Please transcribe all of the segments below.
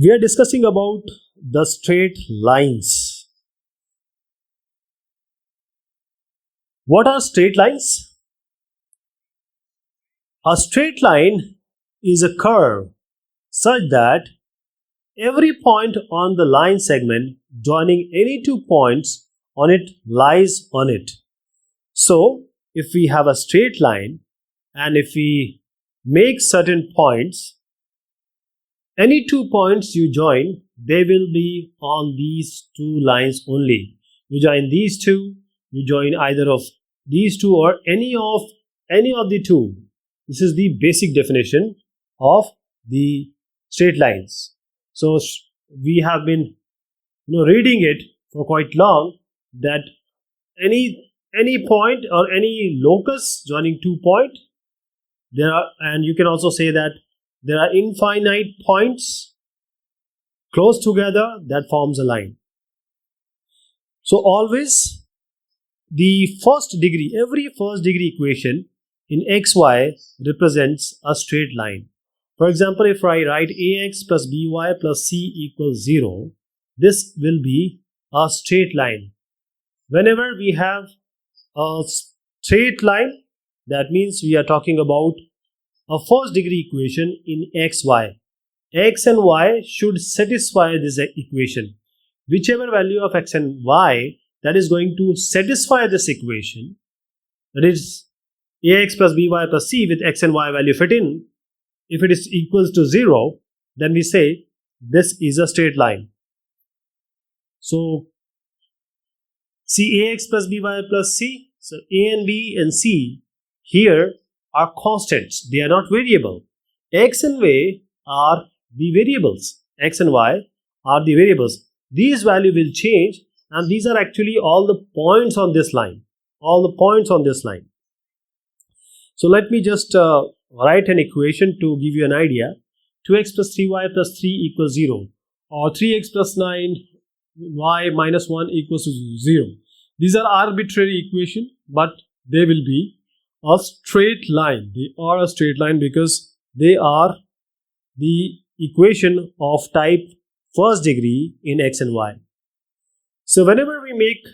We are discussing about the straight lines. What are straight lines? A straight line is a curve such that every point on the line segment joining any 2 points on it lies on it. So, if we have a straight line and if we make certain points, any 2 points you join, they will be on these 2 lines only. You join these 2, you join either of these 2 or any of the 2. This is the basic definition of the straight lines. So we have been reading it for quite long, that any point or any locus joining 2 points, there are, and you can also say that there are infinite points close together that forms a line. So always the every first degree equation in xy represents a straight line. For example, if I write ax plus by plus c equals 0, this will be a straight line. Whenever we have a straight line, that means we are talking about a first degree equation in xy. X and y should satisfy this equation. Whichever value of x and y that is going to satisfy this equation, that is ax plus by plus c with x and y value fit in, if it is equals to 0, then we say this is a straight line. So see ax plus by plus c, so a and b and c here are constants, they are not variable. X and y are the variables. X and y are the variables. These values will change, and these are actually all the points on this line. So let me just write an equation to give you an idea. 2x plus 3y plus 3 equals 0, or 3x plus 9y minus 1 equals to 0. These are arbitrary equations, but they will be a straight line. They are a straight line because they are the equation of type first degree in x and y. So whenever we make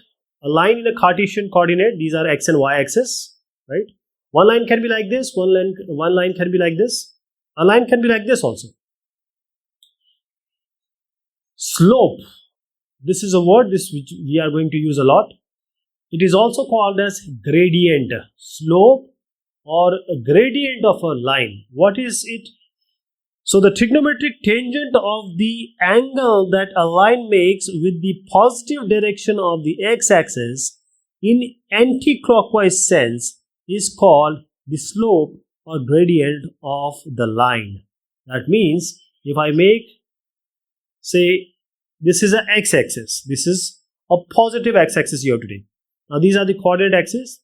a line in a Cartesian coordinate, these are x and y axis, right? One line can be like this, one line can be like this, a line can be like this also. Slope, this is a word which we are going to use a lot. It is also called as gradient. Slope or gradient of a line. What is it? So the trigonometric tangent of the angle that a line makes with the positive direction of the x-axis in anti-clockwise sense is called the slope or gradient of the line. That means if I make, say, this is an x-axis, this is a positive x-axis you have to take. Now these are the coordinate axes.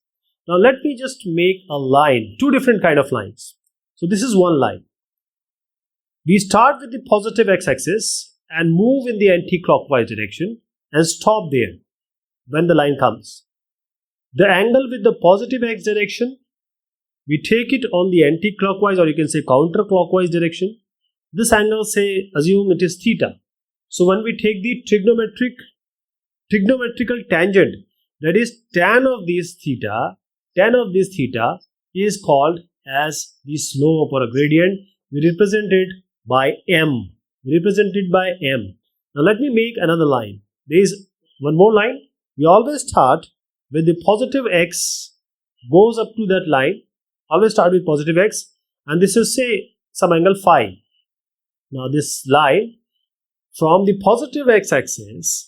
Now let me just make a line, 2 different kind of lines. So this is one line. We start with the positive x-axis and move in the anti-clockwise direction and stop there when the line comes. The angle with the positive x direction, we take it on the anti-clockwise, or you can say counter-clockwise direction. This angle, say, assume it is theta. So when we take the trigonometrical tangent, that is tan of this theta is called as the slope or a gradient. We represent it by m. Now let me make another line. There is one more line. We always start with the positive x goes up to that line. Always start with positive x, and this is, say, some angle phi. Now this line from the positive x-axis,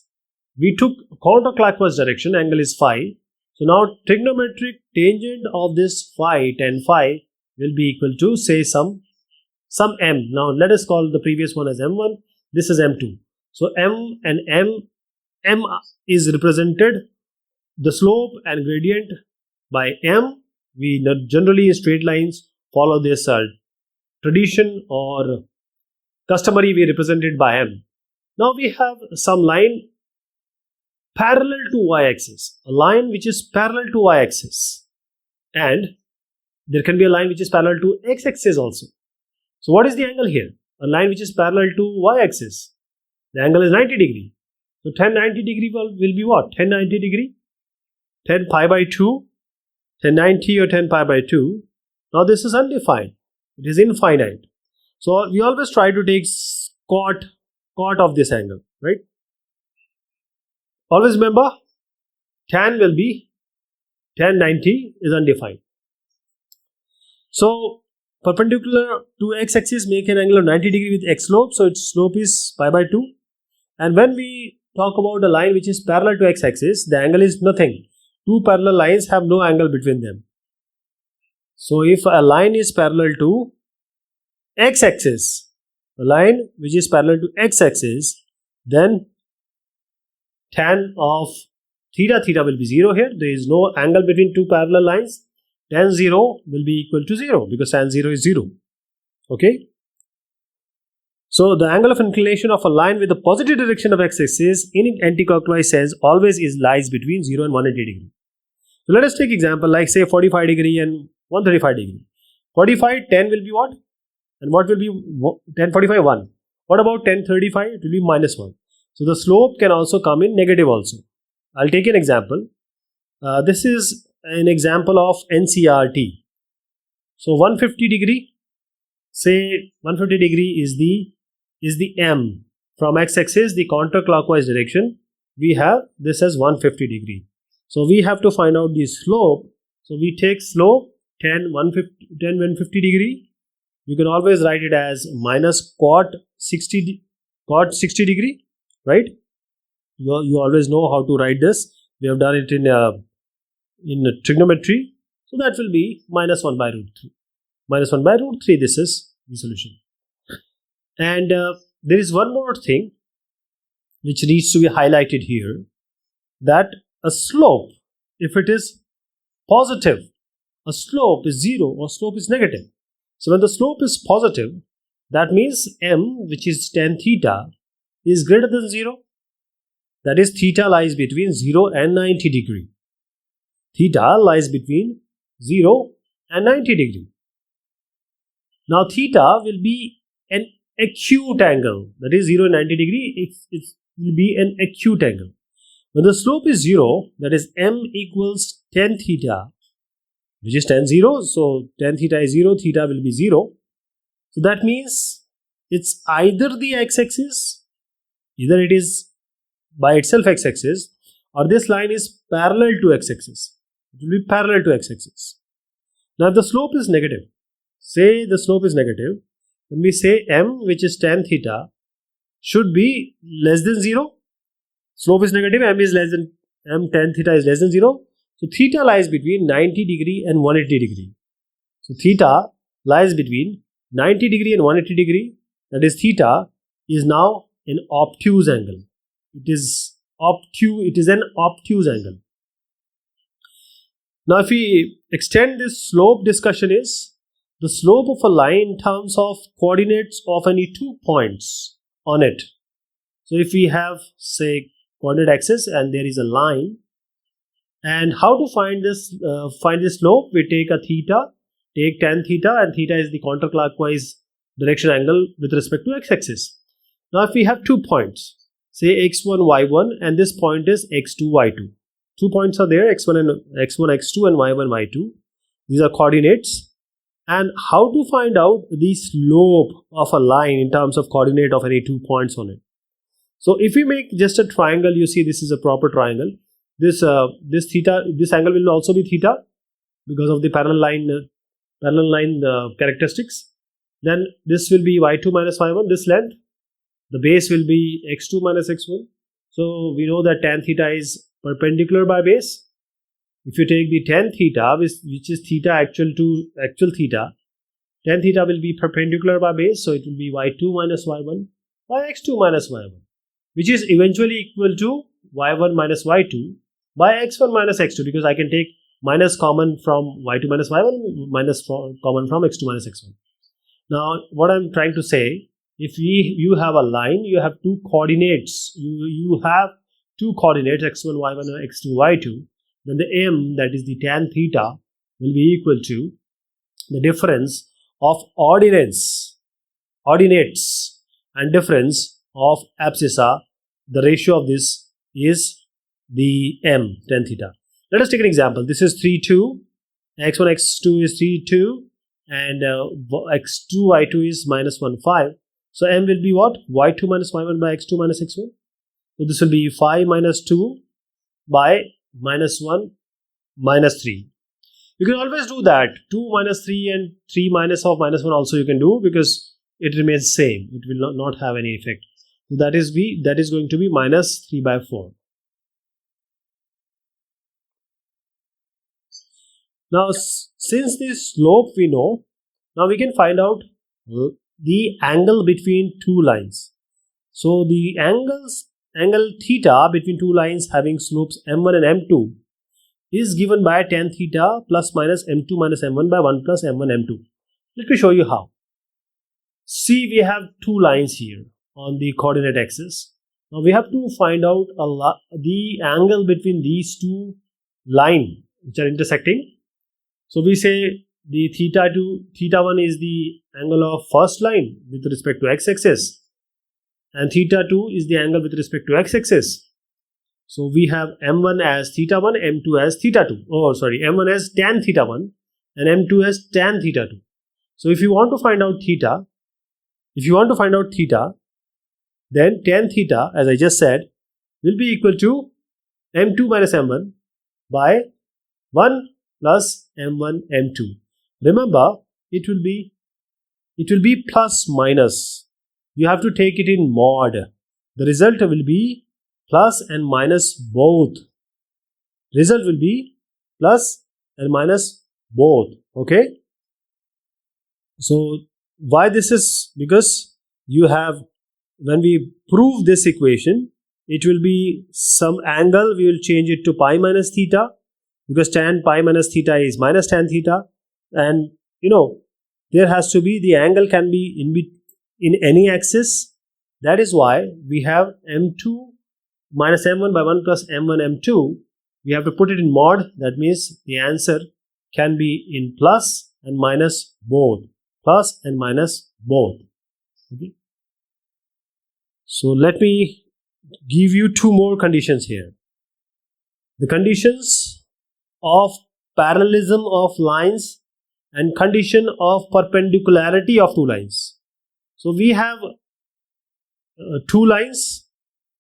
we took counterclockwise direction, angle is phi. So now trigonometric tangent of this phi, tan phi, will be equal to, say, some m. Now let us call the previous one as m1, this is m2. So m and m is represented, the slope and gradient, by m. We generally in straight lines follow this tradition or customary, we represent it by m. Now we have some line parallel to y-axis, a line which is parallel to y-axis, and there can be a line which is parallel to x-axis also. So what is the angle here? a line which is parallel to y-axis. The angle is 90 degree. So tan 90 degree will be what? Tan 90 degree? Tan pi by 2, tan 90 or tan pi by 2. Now this is undefined. It is infinite. So we always try to take cot of this angle, right? Always remember, tan will be tan 90 is undefined. So perpendicular to x-axis make an angle of 90 degree with x slope. So its slope is pi by 2. And when we talk about a line which is parallel to x-axis, the angle is nothing. Two parallel lines have no angle between them. So if a line is parallel to x-axis, a line which is parallel to x-axis, then tan of theta will be 0 here. There is no angle between two parallel lines. Tan 0 will be equal to 0 because tan 0 is 0. Okay. So the angle of inclination of a line with the positive direction of x-axis in anti-clockwise sense always lies between 0 and 180 degree. So let us take example like say 45 degree and 135 degree. 45, 10 will be what? And what will be 10, 45, 1. What about 10, 35? It will be minus 1. So the slope can also come in negative also. I'll take an example. This is an example of NCRT. So 150 degree, say 150 degree is the M from x-axis, the counterclockwise direction. We have this as 150 degree. So we have to find out the slope. So we take slope 150 degree. You can always write it as minus cot 60 degree, right? You always know how to write this. We have done it in trigonometry. So that will be minus 1 by root 3. Minus 1 by root 3, this is the solution. And there is one more thing which needs to be highlighted here, that a slope, if it is positive, a slope is 0 or slope is negative. So when the slope is positive, that means m, which is tan theta, is greater than 0. That is, theta lies between 0 and 90 degree. Theta lies between 0 and 90 degree. Now theta will be an acute angle. That is 0 and 90 degree. It will be an acute angle. When the slope is 0, that is m equals tan theta, which is tan 0. So tan theta is 0, theta will be 0. So that means it's either the x-axis, either it is by itself x-axis, or this line is parallel to x-axis. It will be parallel to x-axis. Now if the slope is negative, say the slope is negative, when we say m, which is tan theta, should be less than 0. Slope is negative, m tan theta is less than 0. So theta lies between 90 degree and 180 degree. So theta lies between 90 degree and 180 degree. That is, theta is now an obtuse angle. It is an obtuse angle. Now if we extend this slope discussion, is the slope of a line in terms of coordinates of any 2 points on it. So if we have, say, coordinate axis and there is a line, and how to find this slope? We take a theta, take tan theta, and theta is the counterclockwise direction angle with respect to x-axis. Now if we have 2 points, say x1, y1, and this point is x2, y2. 2 points are there, x1, x2 and y1, y2. These are coordinates. And how to find out the slope of a line in terms of coordinate of any 2 points on it? So if we make just a triangle, you see this is a proper triangle. This angle will also be theta because of the parallel line characteristics. Then this will be y2 minus y1, this length. The base will be x2 minus x1. So we know that tan theta is perpendicular by base. If you take the tan theta, which is theta actual to actual theta, tan theta will be perpendicular by base. So it will be y2 minus y1 by x2 minus y1, which is eventually equal to y1 minus y2 by x1 minus x2, because I can take minus common from y2 minus y1, minus common from x2 minus x1. Now what I'm trying to say, if you have a line, you have 2 coordinates, you have 2 coordinates x1, y1 and x2, y2, then the m, that is the tan theta, will be equal to the difference of ordinates ordinates and difference of abscissa, the ratio of this is the m, tan theta. Let us take an example. This is 3, 2. x1, x2 is 3, 2. And x2, y2 is minus 1, 5. So m will be what? y2 minus y1 by x2 minus x1. So this will be 5 minus 2 by minus 1 minus 3. You can always do that. 2 minus 3 and 3 minus of minus 1 also you can do, because it remains same. It will not have any effect. So that is going to be minus 3 by 4. Now, since this slope we know, now we can find out the angle between two lines. So the angle theta between two lines having slopes m1 and m2 is given by tan theta plus minus m2 minus m1 by 1 plus m1 m2. Let me show you how. See, we have two lines here on the coordinate axis. Now we have to find out the angle between these two lines which are intersecting. So we say the theta 1 is the angle of first line with respect to x-axis, and theta 2 is the angle with respect to x-axis. So we have m1 as theta 1, m2 as theta 2. Oh, sorry, m1 as tan theta 1 and m2 as tan theta 2. So if you want to find out theta, then tan theta, as I just said, will be equal to m2 minus m1 by 1 plus m1 m2. Remember, it will be plus minus. You have to take it in mod. The result will be plus and minus both. Result will be plus and minus both. Okay. So why this is? Because you have, when we prove this equation, it will be some angle. We will change it to pi minus theta, because tan pi minus theta is minus tan theta, and there has to be, the angle can be in any axis. That is why we have m2 minus m1 by 1 plus m1 m2. We have to put it in mod. That means the answer can be in plus and minus both. Plus and minus both. Okay. So let me give you two more conditions here. The conditions of parallelism of lines and condition of perpendicularity of two lines. So we have two lines,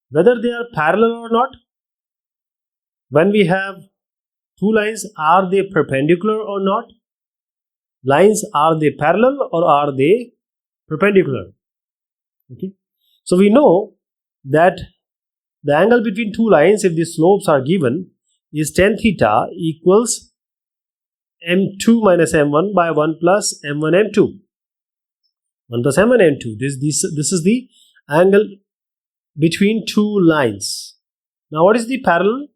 whether they are parallel or not. When we have two lines, are they perpendicular or not? Lines, are they parallel or are they perpendicular? Okay. So we know that the angle between two lines, if the slopes are given, is tan theta equals m2 minus m1 by 1 plus m1 m2. 1 plus m1 m2. This is the angle between two lines. Now what is the parallel?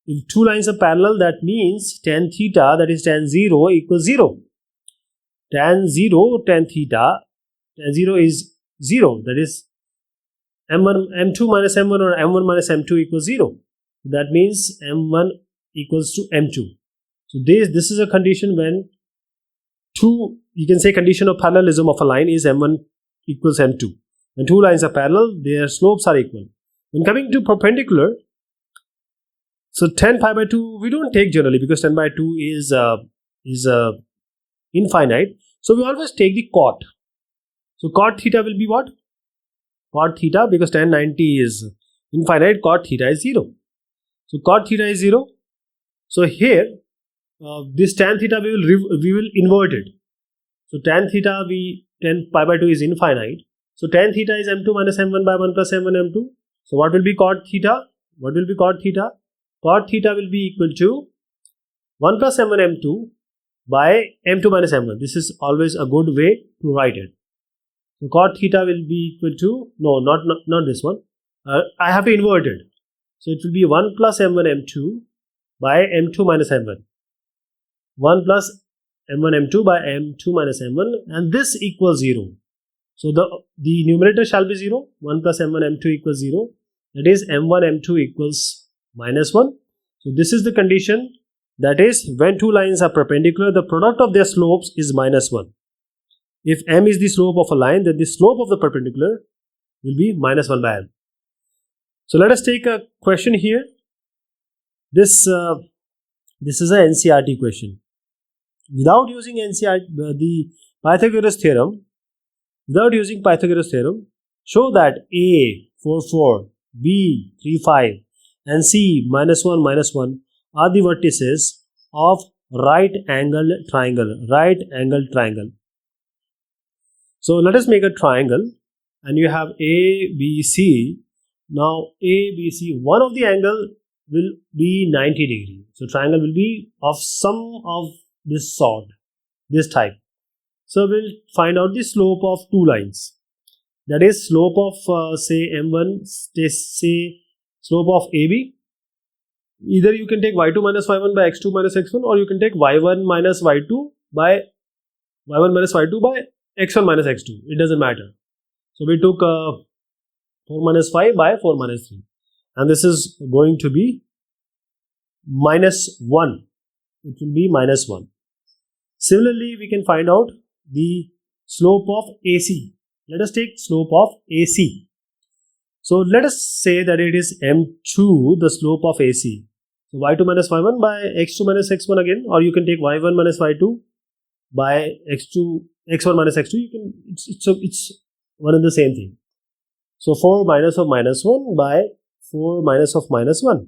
If two lines are parallel, that means tan theta, that is tan 0, equals 0. Tan 0, tan theta, tan 0 is 0. That is m2 minus m1 or m1 minus m2 equals 0. That means m1 equals to m2. So this is a condition when you can say condition of parallelism of a line is m1 equals m2. When two lines are parallel, their slopes are equal. When coming to perpendicular, so tan pi by 2 we don't take generally, because tan by 2 is infinite. So we always take the cot. So cot theta will be what? Cot theta, because tan 90 is infinite, cot theta is 0. So cot theta is 0. So here this tan theta we will invert it. So tan pi by 2 is infinite. So tan theta is m2 minus m1 by 1 plus m1 m2. So what will be cot theta? What will be cot theta? Cot theta will be equal to 1 plus m1 m2 by m2 minus m1. This is always a good way to write it. So cot theta will be equal to, no, not this one. I have to invert it. So it will be 1 plus m1 m2 by m2 minus m1. 1 plus m1 m2 by m2 minus m1, and this equals 0. So the numerator shall be 0. 1 plus m1 m2 equals 0. That is m1 m2 equals minus 1. So this is the condition, that is when two lines are perpendicular, the product of their slopes is minus 1. If m is the slope of a line, then the slope of the perpendicular will be minus 1 by m. So let us take a question here. This is a NCERT question. Without using the Pythagoras theorem, show that A 4 4, B 3 5, and C minus 1 are the vertices of right angled triangle. So let us make a triangle, and you have A, B, C. Now A, B, C, one of the angle will be 90 degree. So triangle will be of some of this sort, this type. So we'll find out the slope of two lines. That is slope of say M1, say slope of AB. Either you can take y2 minus y1 by x2 minus x1, or you can take y1 minus y2 by x1 minus x2. It doesn't matter. So we took 4 minus 5 by 4 minus 3. And this is going to be minus 1. It will be minus 1. Similarly, we can find out the slope of AC. Let us take slope of AC. So let us say that it is M2, the slope of AC. So y2 minus y1 by x2 minus x1 again, or you can take y1 minus y2 by x1 minus x2. You can it's one and the same thing. So 4 minus of minus 1 by 4 minus of minus 1,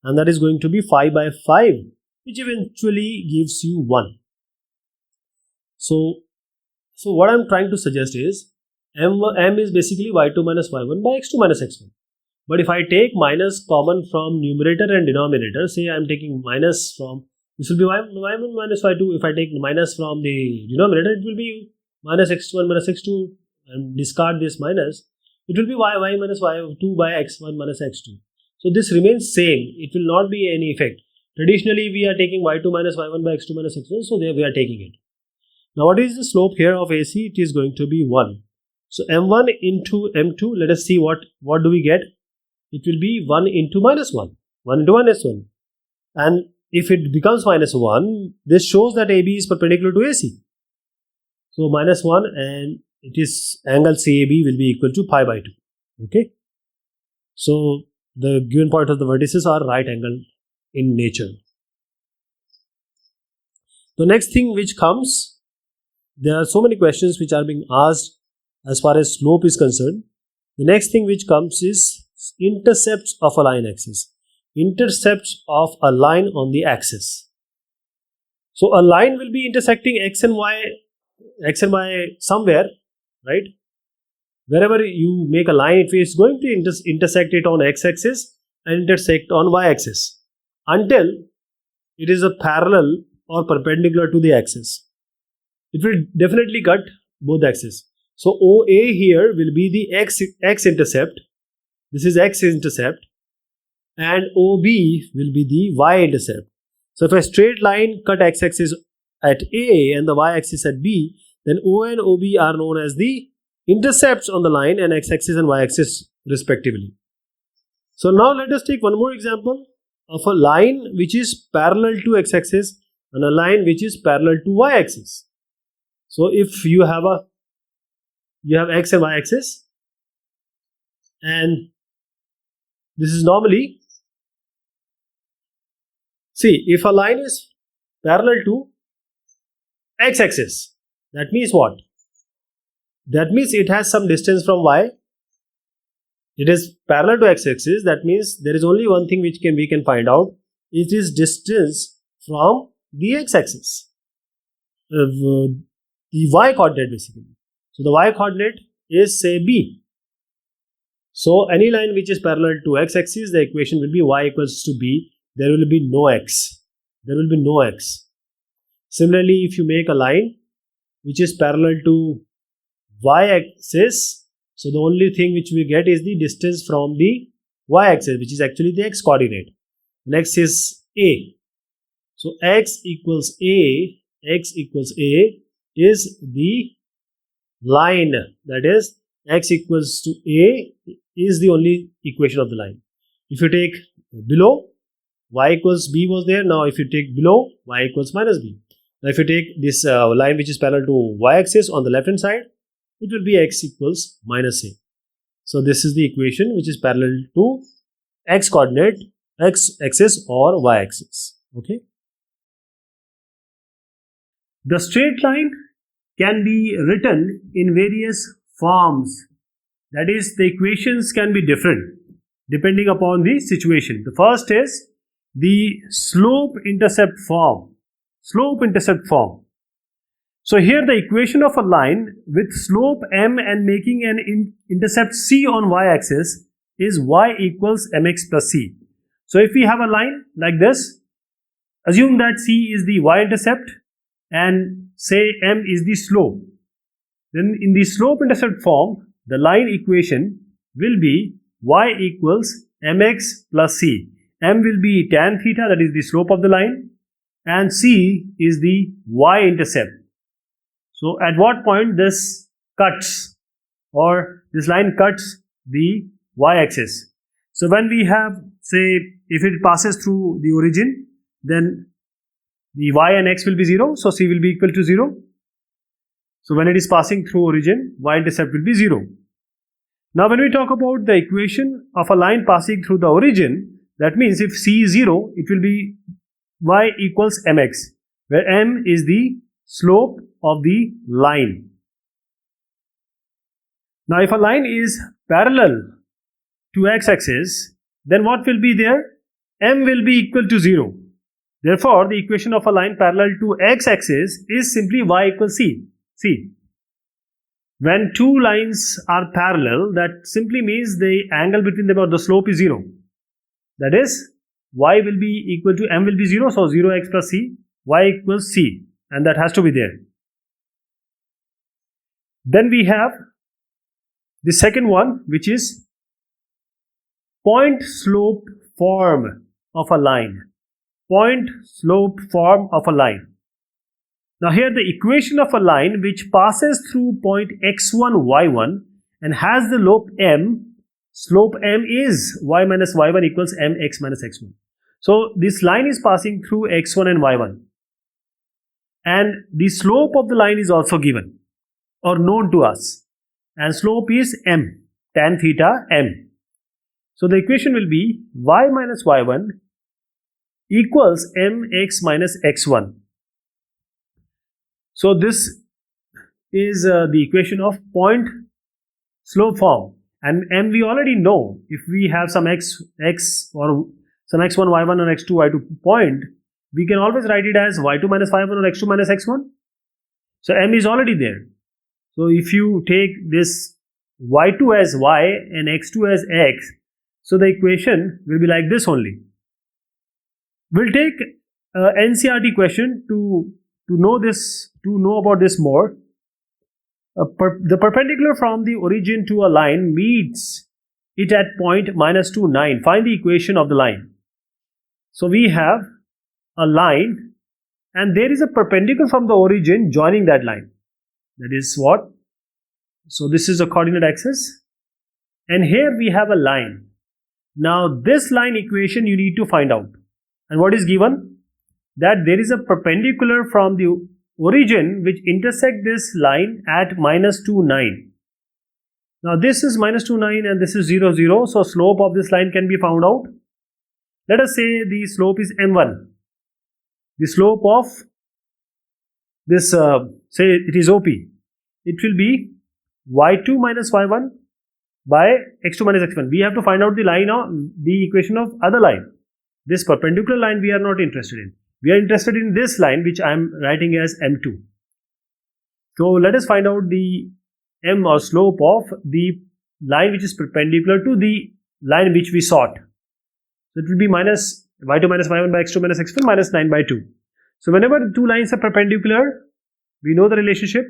and that is going to be 5 by 5, which eventually gives you 1. So what I am trying to suggest is m is basically y2 minus y1 by x2 minus x1. But if I take minus common from numerator and denominator, say I am taking minus from, this will be y1 minus y2. If I take minus from the denominator, it will be minus x1 minus x2, and discard this minus, it will be y minus y2 by x1 minus x2. So this remains same. It will not be any effect. Traditionally, we are taking y2 minus y1 by x2 minus x1, so there we are taking it. Now, what is the slope here of AC? It is going to be 1. So m1 into m2, let us see what do we get. It will be 1 into minus 1. 1 into minus 1. And if it becomes minus 1, this shows that AB is perpendicular to AC. So minus 1, and it is angle CAB will be equal to pi by 2. Okay. So the given point of the vertices are right angle in nature. The next thing which comes, there are so many questions which are being asked as far as slope is concerned. The next thing which comes is intercepts of a line axis. Intercepts of a line on the axis. So a line will be intersecting x and y somewhere, right? Wherever you make a line, it is going to intersect it on x-axis and intersect on y-axis until it is a parallel or perpendicular to the axis. It will definitely cut both axes. So OA here will be the x-intercept. This is x-intercept. And OB will be the y-intercept. So if a straight line cut x-axis at A and the y-axis at B, then O and OB are known as the intercepts on the line and x-axis and y-axis respectively. So now let us take one more example of a line which is parallel to x-axis and a line which is parallel to y-axis. So if you have x and y-axis, and this is normally, see, if a line is parallel to x-axis, that means what? That means it has some distance from y. It is parallel to x-axis. That means there is only one thing which we can find out. It is distance from the x-axis, the y coordinate basically. So the y coordinate is say b. So any line which is parallel to x-axis, the equation will be y equals to b. There will be no x. There will be no x. Similarly, if you make a line which is parallel to y-axis, so the only thing which we get is the distance from the y-axis, which is actually the x coordinate. Next is a. So x equals a is the line, that is x equals to a is the only equation of the line. If you take below, y equals b was there. Now if you take below, y equals minus b. Now if you take this line which is parallel to y-axis on the left hand side, it will be x equals minus a. So this is the equation which is parallel to x coordinate, x axis or y axis. Okay. The straight line can be written in various forms. That is, the equations can be different depending upon the situation. The first is the slope-intercept form. Slope-intercept form. So here the equation of a line with slope m and making an intercept c on y-axis is y equals mx plus c. So if we have a line like this, assume that c is the y-intercept and say m is the slope. Then in the slope-intercept form, the line equation will be y equals mx plus c. M will be tan theta, that is the slope of the line, and c is the y-intercept. So at what point this cuts, or this line cuts the y-axis. So when we have, say, if it passes through the origin, then the y and x will be 0, so c will be equal to 0. So when it is passing through origin, y-intercept will be 0. Now when we talk about the equation of a line passing through the origin, that means if c is 0, it will be y equals mx, where m is the slope of the line. Now if a line is parallel to x-axis, then what will be there? M will be equal to 0. Therefore, the equation of a line parallel to x-axis is simply y equals c. See, when two lines are parallel, that simply means the angle between them or the slope is 0. That is, y will be equal to m will be 0, so 0x plus c, y equals c, and that has to be there. Then we have the second one, which is point slope form of a line. Point slope form of a line. Now here the equation of a line which passes through point x1, y1 and has the slope m is y minus y1 equals mx minus x1. So this line is passing through x1 and y1. And the slope of the line is also given or known to us. And slope is m, tan theta m. So the equation will be y minus y1 equals mx minus x1. So this is the equation of point slope form, and m we already know. If we have some x or some x1, y1 or x2, y2 point, we can always write it as y2 minus y1 or x2 minus x1. So m is already there. So if you take this y2 as y and x2 as x, so the equation will be like this only. We'll take NCERT question to know about this more. The perpendicular from the origin to a line meets it at point minus 2, 9. Find the equation of the line. So we have a line and there is a perpendicular from the origin joining that line. That is what? So this is a coordinate axis and here we have a line. Now this line equation you need to find out. And what is given? That there is a perpendicular from the origin which intersect this line at minus 2, 9. Now this is minus 2, 9 and this is 0, 0. So slope of this line can be found out. Let us say the slope is m1. The slope of this, say it is OP. It will be y2 minus y1 by x2 minus x1. We have to find out the line of the equation of other line. This perpendicular line we are not interested in. We are interested in this line which I am writing as m2. So let us find out the m or slope of the line which is perpendicular to the line which we sought. So it will be minus y2 minus y1 by x2 minus x1 minus 9 by 2. So whenever the two lines are perpendicular, we know the relationship.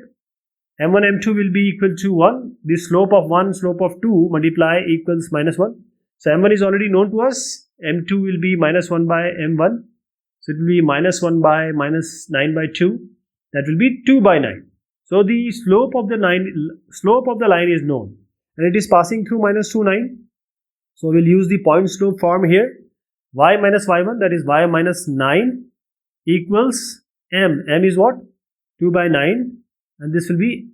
m1 m2 will be equal to 1. The slope of 1 slope of 2 multiply equals minus 1. So m1 is already known to us. m2 will be minus 1 by m1. So it will be minus 1 by minus 9 by 2. That will be 2 by 9. So the slope of the line is known. And it is passing through minus 2, 9. So we'll use the point slope form here. Y minus y1, that is y minus 9 equals m is what? 2 by 9, and this will be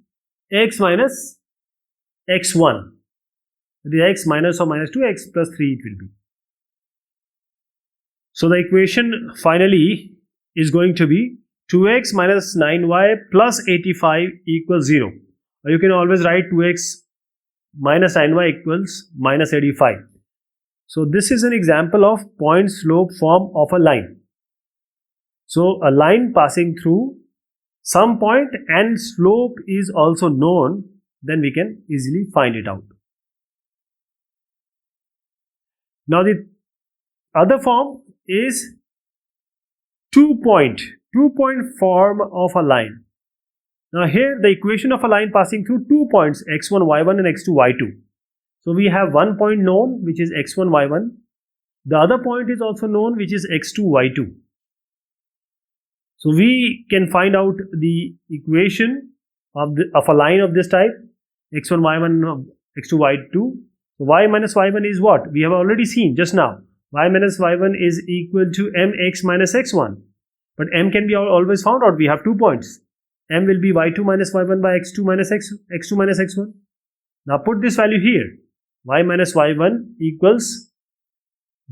x minus x1. The x minus or minus 2, x plus 3 it will be. So the equation finally is going to be 2x minus 9y plus 85 equals 0. Or you can always write 2x minus 9y equals minus 85. So this is an example of point slope form of a line. So a line passing through some point and slope is also known, then we can easily find it out. Now the other form is two-point form of a line. Now here the equation of a line passing through 2 points x1, y1 and x2, y2. So we have one point known, which is x1, y1. The other point is also known, which is x2, y2. So we can find out the equation of a line of this type, x1, y1, x2, y2. So y minus y1 is what? We have already seen just now. Y minus y1 is equal to mx minus x1. But m can be always found out. We have 2 points. M will be y2 minus y1 by x2 minus x1. Now put this value here. Y minus y1 equals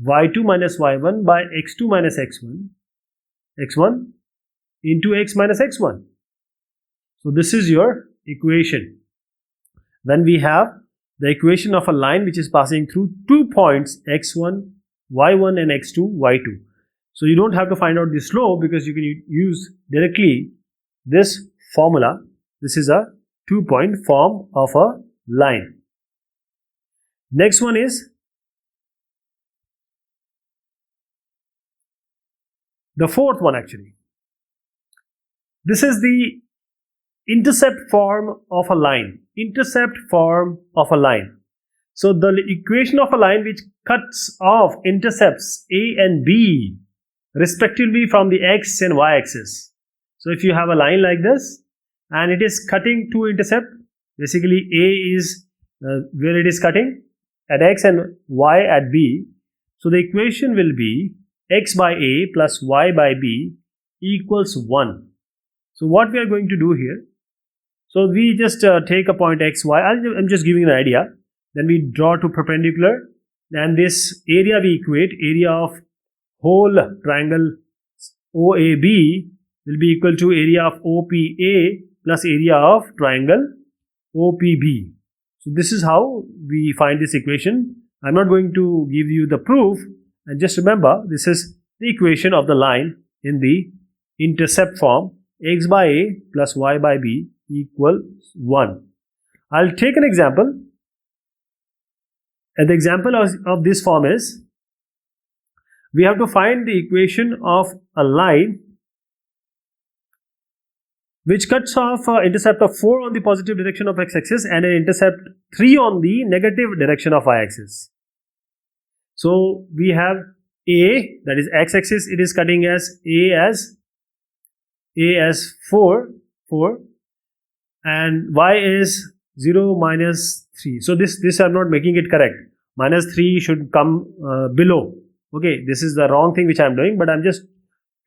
y2 minus y1 by x2 minus x1 into x minus x1. So this is your equation. Then we have the equation of a line which is passing through 2 points x1, y1 and x2, y2. So you don't have to find out the slope because you can use directly this formula. This is a 2-point form of a line. Next one is the fourth one actually. This is the intercept form of a line. Intercept form of a line. So the equation of a line which cuts off intercepts A and B respectively from the x and y axis. So if you have a line like this and it is cutting two intercept, basically A is where it is cutting at x and y at b. So the equation will be x by a plus y by b equals 1. So what we are going to do here, so we just take a point x, y. I'm just giving an idea. Then we draw two perpendicular, and this area we equate, area of whole triangle OAB will be equal to area of OPA plus area of triangle OPB. So this is how we find this equation. I'm not going to give you the proof, and just remember this is the equation of the line in the intercept form, x by a plus y by b equals 1. I'll take an example, and the example of this form is, we have to find the equation of a line which cuts off an intercept of 4 on the positive direction of x-axis and an intercept 3 on the negative direction of y-axis. So we have a, that is x-axis, it is cutting as a as 4, and y is 0 minus 3. So this I'm not making it correct. Minus 3 should come below. Okay, this is the wrong thing which I'm doing, but I'm just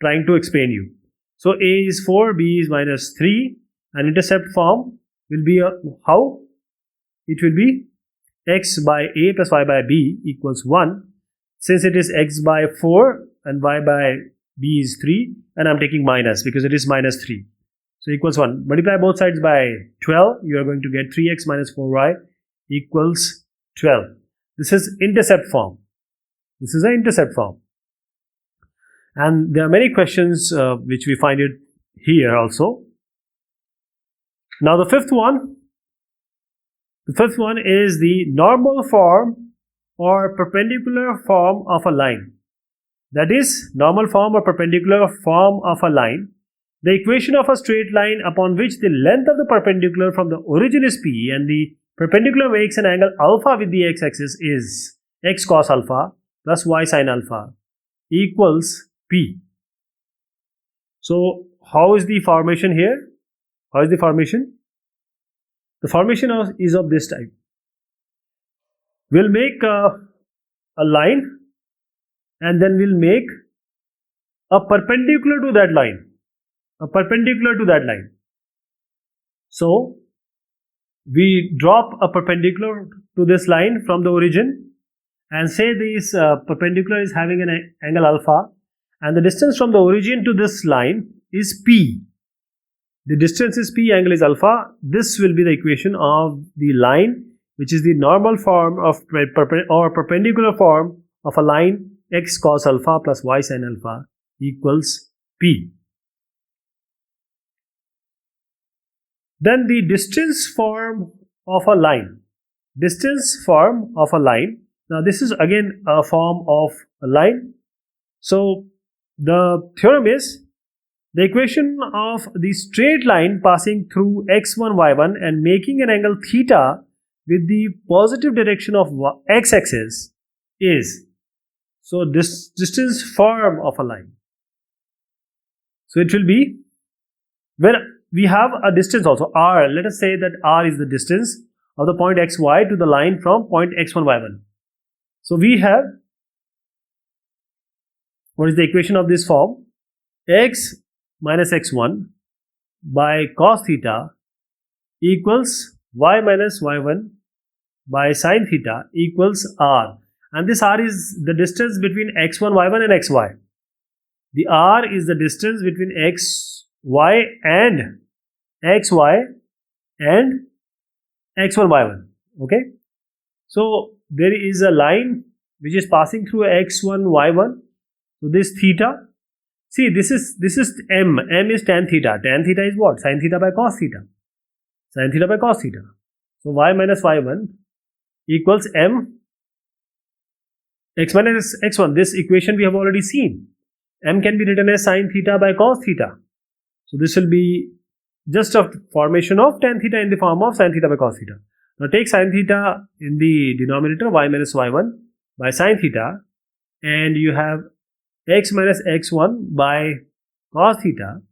trying to explain you. So a is 4, b is minus 3, and intercept form will be how? It will be x by a plus y by b equals 1. Since it is x by 4 and y by b is 3, and I'm taking minus because it is minus 3. So equals 1. Multiply both sides by 12, you are going to get 3x minus 4y equals 12. This is intercept form. This is an intercept form. And there are many questions which we find it here also. Now the fifth one is the normal form or perpendicular form of a line. That is, normal form or perpendicular form of a line. The equation of a straight line upon which the length of the perpendicular from the origin is p and the perpendicular makes an angle alpha with the x-axis is x cos alpha plus y sin alpha equals p. So how is the formation here? How is the formation? The formation is of this type. We'll make a line, and then we'll make a perpendicular to that line. perpendicular to that line. So we drop a perpendicular to this line from the origin and say this perpendicular is having an angle alpha, and the distance from the origin to this line is p. The distance is p, angle is alpha. This will be the equation of the line, which is the normal form of or perpendicular form of a line x cos alpha plus y sin alpha equals p. Then the distance form of a line. Distance form of a line. Now this is again a form of a line. So the theorem is the equation of the straight line passing through x1, y1 and making an angle theta with the positive direction of x-axis is, so this distance form of a line. So it will be, when we have a distance also r, let us say that r is the distance of the point xy to the line from point x1, y1. So we have, what is the equation of this form? X minus x1 by cos theta equals y minus y1 by sin theta equals r, and this r is the distance between x1, y1 and xy. The r is the distance between xy and xy and x1, y1. Okay, so there is a line which is passing through x1, y1. So this theta, see, this is m. M is tan theta. Tan theta is what? Sin theta by cos theta. Sin theta by cos theta. So y minus y1 equals m x minus x1. This equation we have already seen. M can be written as sin theta by cos theta. So this will be just a formation of tan theta in the form of sin theta by cos theta. Now take sin theta in the denominator, y minus y1 by sin theta, and you have x minus x1 by cos theta,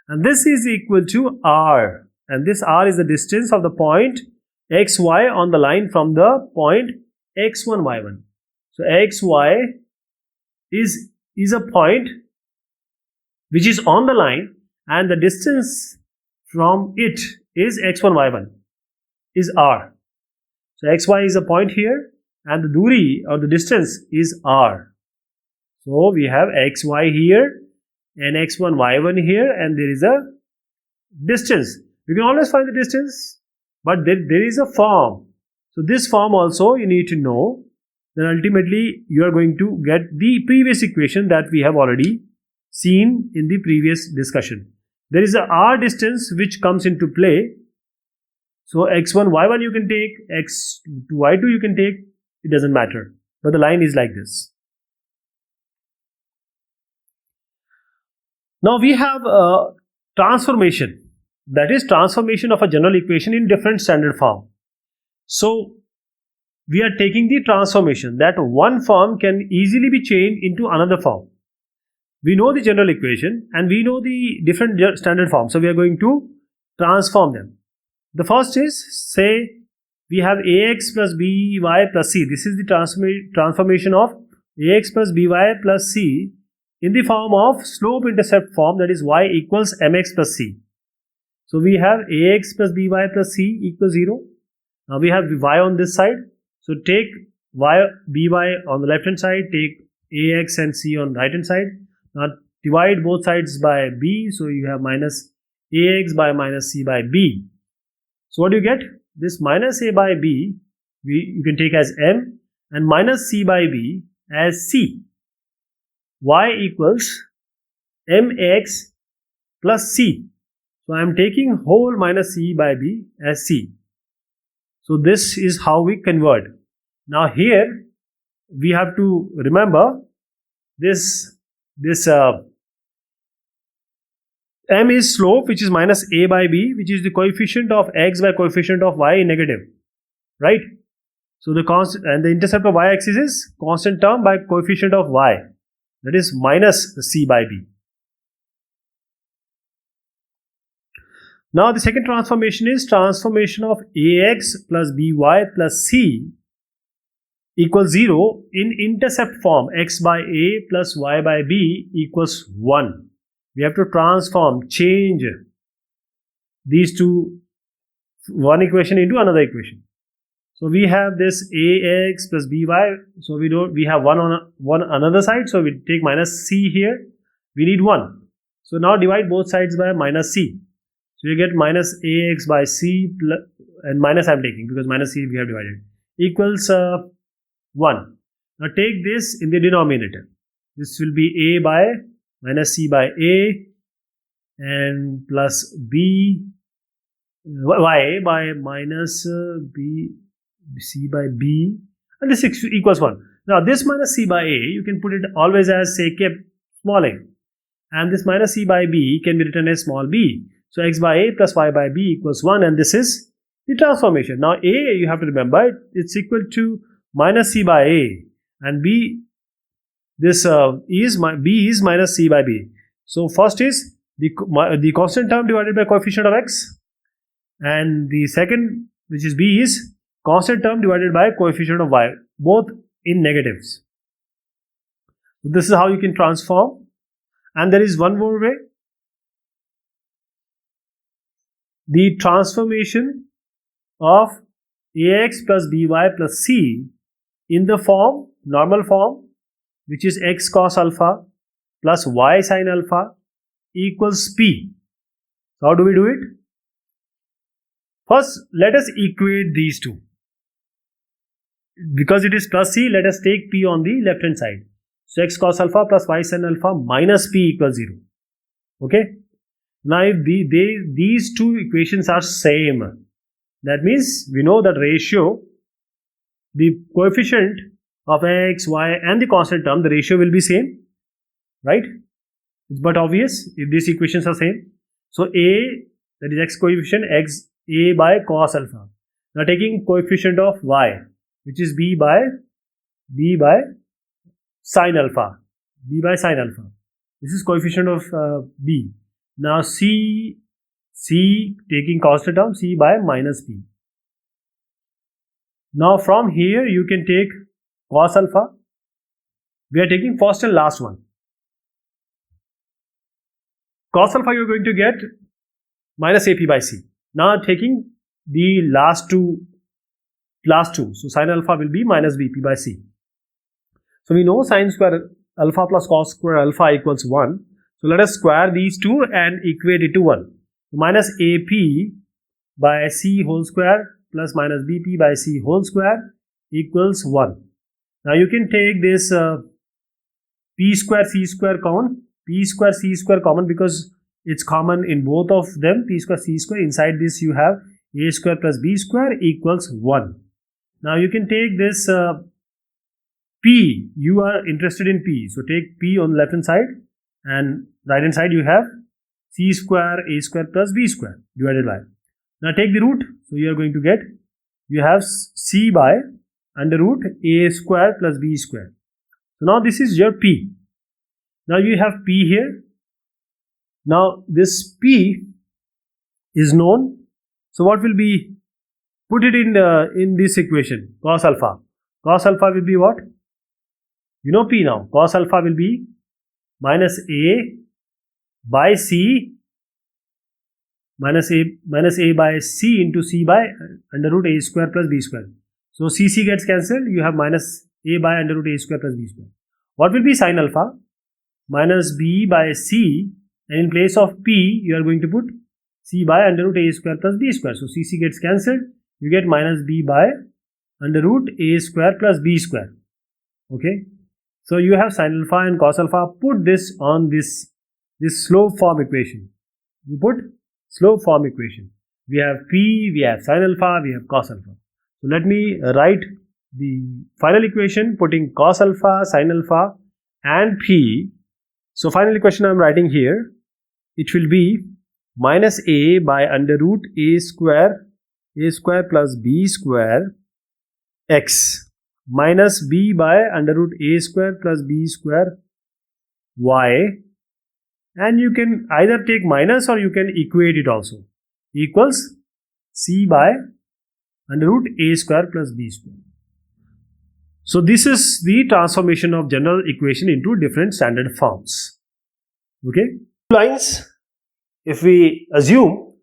and this is equal to r, and this r is the distance of the point xy on the line from the point x1, y1. So xy is a point which is on the line, and the distance from it is x1, y1 is r. So xy is a point here, and the duri or the distance is r. So we have xy here and x1, y1 here, and there is a distance. You can always find the distance, but there is a form. So this form also you need to know. Then ultimately you are going to get the previous equation that we have already seen in the previous discussion. There is a r distance which comes into play. So x1, y1 you can take, x2, y2 you can take, it doesn't matter. But the line is like this. Now we have a transformation, that is transformation of a general equation in different standard form. So we are taking the transformation that one form can easily be changed into another form. We know the general equation and we know the different standard forms. So we are going to transform them. The first is, say we have ax plus by plus c. This is the transformation of ax plus by plus c in the form of slope intercept form, that is y equals mx plus c. So we have ax plus by plus c equals 0. Now we have y on this side. So take by on the left hand side, take ax and c on the right hand side. Now divide both sides by b. So you have minus ax by minus c by b. So what do you get? This minus a by b you can take as m, and minus c by b as c. Y equals mx plus c. So I am taking whole minus c by b as c. So this is how we convert. Now here we have to remember this m is slope, which is minus a by b, which is the coefficient of x by coefficient of y in negative, right? So the constant, and the intercept of y-axis is constant term by coefficient of y, that is minus c by b. Now the second transformation is transformation of ax plus by plus c equals 0 in intercept form, x by a plus y by b equals 1. we have to transform, change these two, one equation into another equation. So we have this ax plus by. So we have one on another side. So we take minus c here. We need 1. So now divide both sides by minus c. So you get minus ax by c plus, and minus I am taking because minus c we have divided, equals 1. Now take this in the denominator. This will be a by minus c by a and plus b y by minus b c by b, and this equals 1. Now this minus c by a, you can put it always as say kept small a, and this minus c by b can be written as small b. So x by a plus y by b equals 1, and this is the transformation. Now a, you have to remember, it's equal to minus c by a, and b, this b is minus c by b. So first is the constant term divided by coefficient of x, and the second, which is b, is constant term divided by coefficient of y, both in negatives. This is how you can transform. And there is one more way. The transformation of ax plus by plus c in the form, normal form, which is x cos alpha plus y sin alpha equals p. So how do we do it? First, let us equate these two. Because it is plus c, let us take p on the left hand side. So x cos alpha plus y sin alpha minus p equals 0. Okay. Now if these two equations are same, that means we know that ratio, the coefficient of x, y and the constant term, the ratio will be same, right? It's but obvious if these equations are same. So a, that is x coefficient, x a by cos alpha. Now taking coefficient of y, which is b by sin alpha. B by sin alpha. This is coefficient of b. Now c taking constant term, c by minus p. Now from here you can take cos alpha. We are taking first and last one. Cos alpha you are going to get minus ap by c. Now taking the last two. So sin alpha will be minus bp by c. So we know sin square alpha plus cos square alpha equals 1. So let us square these two and equate it to 1. Minus ap by c whole square plus minus bp by c whole square equals 1. Now you can take this p square c square common. P square c square common because it's common in both of them. P square c square. Inside this you have a square plus b square equals 1. Now you can take this p. You are interested in p. So take p on the left hand side, and right hand side you have c square a square plus b square divided by. Now take the root. So you are going to get, you have c by under root a square plus b square. So now this is your p. Now you have p here. Now this p is known. So what will be, put it in this equation, cos alpha. Cos alpha will be what? You know p now. Cos alpha will be minus a by c minus a by c into c by under root a square plus b square. So c gets cancelled. You have minus a by under root a square plus b square. What will be sin alpha? Minus b by c, and in place of p you are going to put c by under root a square plus b square. So c gets cancelled. You get minus b by under root a square plus b square. Okay. So you have sin alpha and cos alpha. Put this on this slope form equation. You put slope form equation. We have p, we have sin alpha, we have cos alpha. So let me write the final equation putting cos alpha, sin alpha and p. So final equation I am writing here. It will be minus a by under root a square plus b square x minus b by under root a square plus b square y, and you can either take minus or you can equate it also, equals c by under root a square plus b square. So this is the transformation of general equation into different standard forms. Okay. lines, if we assume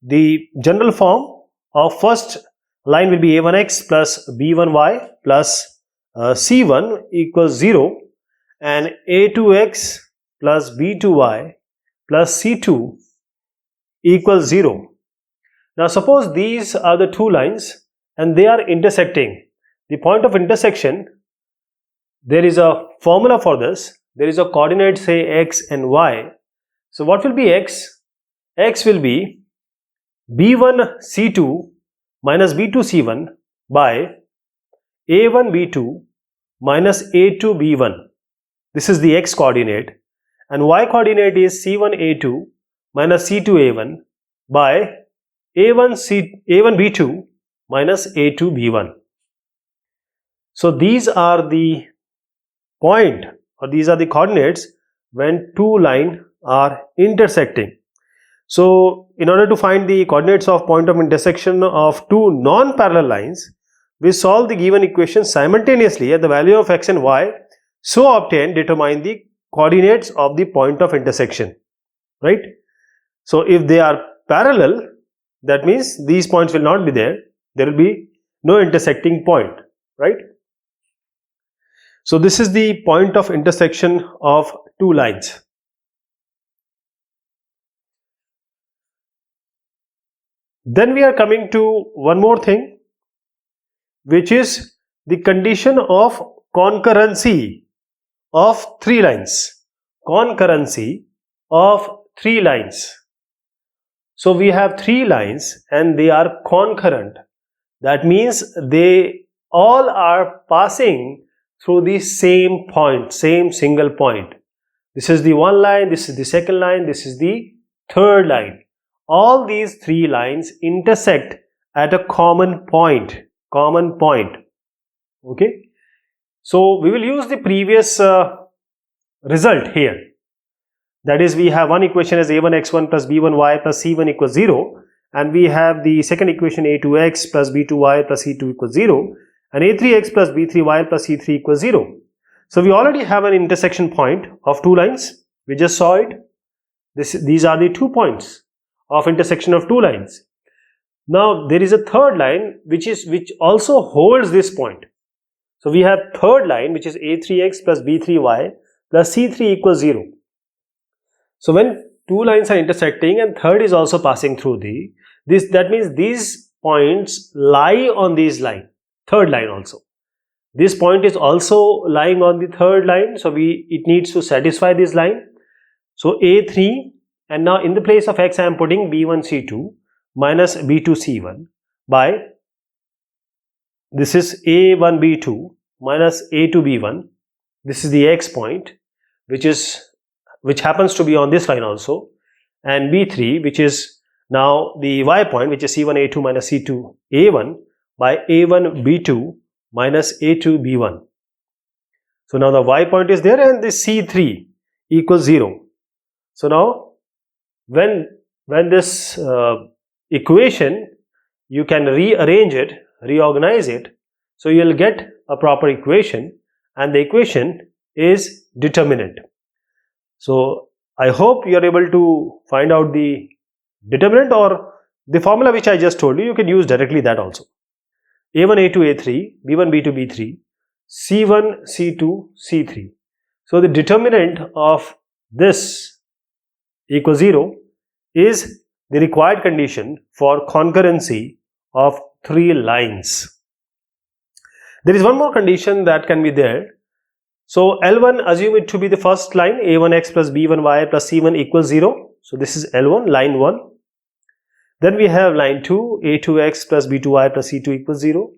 the general form of first line will be a1x plus b1y plus c1 equals 0 and a2x plus b2y plus c2 equals 0. Now suppose these are the two lines and they are intersecting. The point of intersection, there is a formula for this. There is a coordinate, say x and y. So what will be x? X will be b1 c2 minus b2 c1 by a1 b2 minus a2 b1. This is the x coordinate, and y coordinate is c1 a2 minus c2 a1 by a1 b2 minus a2 b1. So these are the point, or these are the coordinates when two lines are intersecting. So in order to find the coordinates of point of intersection of two non-parallel lines, we solve the given equation simultaneously at the value of x and y. So obtain, determine the coordinates of the point of intersection, right? So if they are parallel, that means these points will not be there. There will be no intersecting point, right? So this is the point of intersection of two lines. Then we are coming to one more thing, which is the condition of concurrency of three lines. Concurrency of three lines. So we have three lines and they are concurrent. That means they all are passing through the same point, same single point. This is the one line, this is the second line, this is the third line. All these three lines intersect at a common point. Okay. So we will use the previous result here. That is, we have one equation as a1x1 plus b1y plus c1 equals 0, and we have the second equation a2x plus b2y plus c2 equals 0, and a3x plus b3y plus c3 equals 0. So we already have an intersection point of two lines. We just saw it. These are the 2 points of intersection of two lines. Now there is a third line which also holds this point. So we have third line, which is a3x plus b3y plus c3 equals 0. So when two lines are intersecting and third is also passing through that means these points lie on this line, third line also. This point is also lying on the third line, so it needs to satisfy this line. So a3, and now in the place of x I am putting b1 c2 minus b2 c1 by, this is a1 b2 minus a2 b1. This is the x point, which happens to be on this line also, and b3, which is now the y point, which is c1 a2 minus c2 a1 by a1 b2 minus a2 b1. So now the y point is there and the c3 equals 0. So now when this equation, you can rearrange it, reorganize it, so you will get a proper equation, and the equation is determinant. So I hope you are able to find out the determinant, or the formula which I just told you, you can use directly that also. a1 a2 a3, b1 b2 b3, c1 c2 c3. So the determinant of this equals 0 is the required condition for concurrency of three lines. There is one more condition that can be there. So L1, assume it to be the first line, a1x plus b1y plus c1 equals 0. So this is L1, line 1. Then we have line 2, a2x plus b2y plus c2 equals 0.